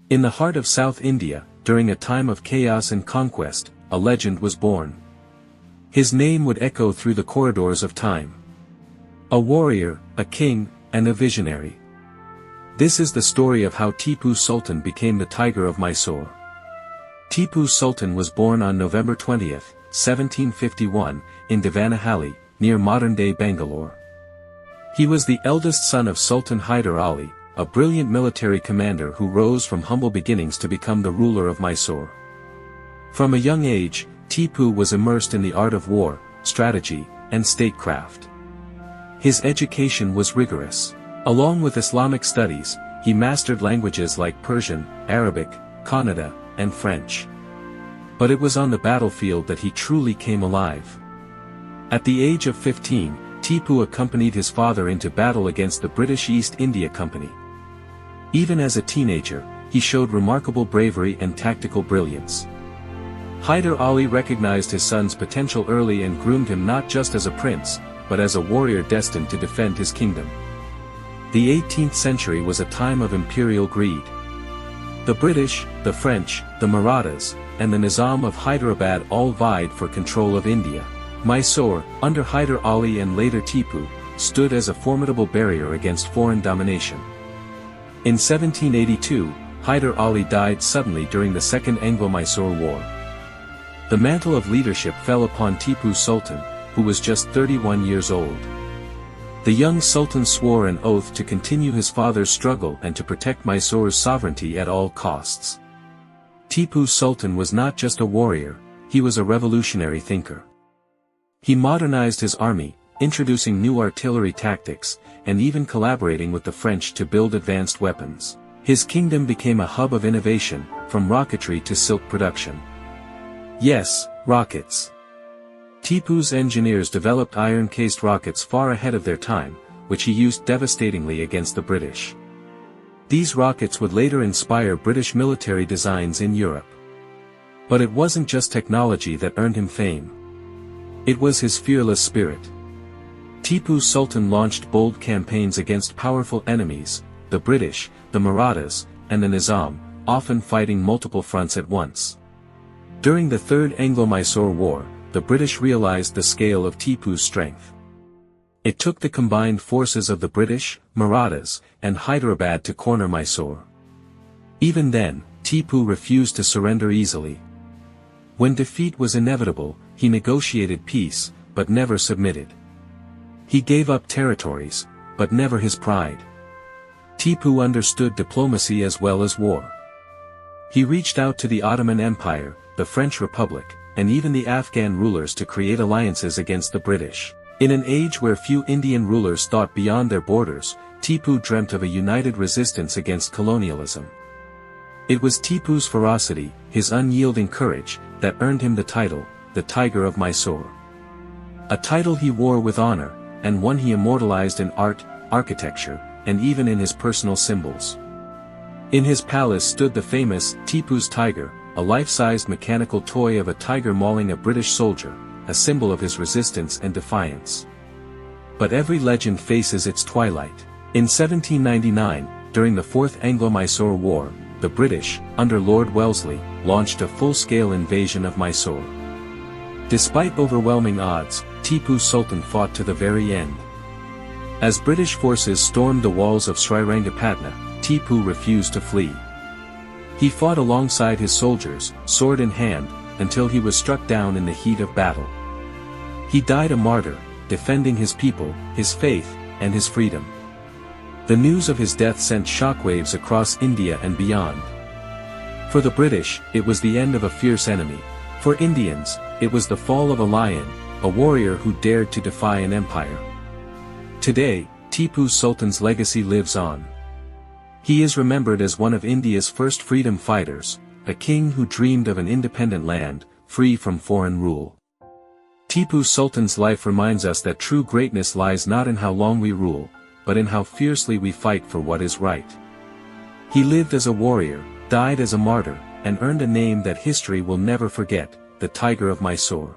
In the heart of South India, during a time of chaos and conquest, a legend was born. His name would echo through the corridors of time. A warrior, a king, and a visionary. This is the story of how Tipu Sultan became the Tiger of Mysore. Tipu Sultan was born on November 20, 1751, in Devanahalli, near modern-day Bangalore. He was the eldest son of Sultan Hyder Ali, a brilliant military commander who rose from humble beginnings to become the ruler of Mysore. From a young age, Tipu was immersed in the art of war, strategy, and statecraft. His education was rigorous. Along with Islamic studies, he mastered languages like Persian, Arabic, Kannada, and French. But it was on the battlefield that he truly came alive. At the age of 15, Tipu accompanied his father into battle against the British East India Company. Even as a teenager, he showed remarkable bravery and tactical brilliance. Hyder Ali recognized his son's potential early and groomed him not just as a prince, but as a warrior destined to defend his kingdom. The 18th century was a time of imperial greed. The British, the French, the Marathas, and the Nizam of Hyderabad all vied for control of India. Mysore, under Hyder Ali and later Tipu, stood as a formidable barrier against foreign domination. In 1782, Hyder Ali died suddenly during the Second Anglo-Mysore War. The mantle of leadership fell upon Tipu Sultan, who was just 31 years old. The young Sultan swore an oath to continue his father's struggle and to protect Mysore's sovereignty at all costs. Tipu Sultan was not just a warrior, he was a revolutionary thinker. He modernized his army, introducing new artillery tactics, and even collaborating with the French to build advanced weapons. His kingdom became a hub of innovation, from rocketry to silk production. Yes, rockets. Tipu's engineers developed iron-cased rockets far ahead of their time, which he used devastatingly against the British. These rockets would later inspire British military designs in Europe. But it wasn't just technology that earned him fame. It was his fearless spirit. Tipu Sultan launched bold campaigns against powerful enemies, the British, the Marathas, and the Nizam, often fighting multiple fronts at once. During the Third Anglo-Mysore War, the British realized the scale of Tipu's strength. It took the combined forces of the British, Marathas, and Hyderabad to corner Mysore. Even then, Tipu refused to surrender easily. When defeat was inevitable, he negotiated peace, but never submitted. He gave up territories, but never his pride. Tipu understood diplomacy as well as war. He reached out to the Ottoman Empire, the French Republic, and even the Afghan rulers to create alliances against the British. In an age where few Indian rulers thought beyond their borders, Tipu dreamt of a united resistance against colonialism. It was Tipu's ferocity, his unyielding courage, that earned him the title, the Tiger of Mysore. A title he wore with honor, and one he immortalized in art, architecture, and even in his personal symbols. In his palace stood the famous Tipu's Tiger, a life-sized mechanical toy of a tiger mauling a British soldier, a symbol of his resistance and defiance. But every legend faces its twilight. In 1799, during the Fourth Anglo-Mysore War, the British, under Lord Wellesley, launched a full-scale invasion of Mysore. Despite overwhelming odds, Tipu Sultan fought to the very end. As British forces stormed the walls of Srirangapatna, Tipu refused to flee. He fought alongside his soldiers, sword in hand, until he was struck down in the heat of battle. He died a martyr, defending his people, his faith, and his freedom. The news of his death sent shockwaves across India and beyond. For the British, it was the end of a fierce enemy. For Indians, it was the fall of a lion, a warrior who dared to defy an empire. Today, Tipu Sultan's legacy lives on. He is remembered as one of India's first freedom fighters, a king who dreamed of an independent land, free from foreign rule. Tipu Sultan's life reminds us that true greatness lies not in how long we rule, but in how fiercely we fight for what is right. He lived as a warrior, died as a martyr, and earned a name that history will never forget, the Tiger of Mysore.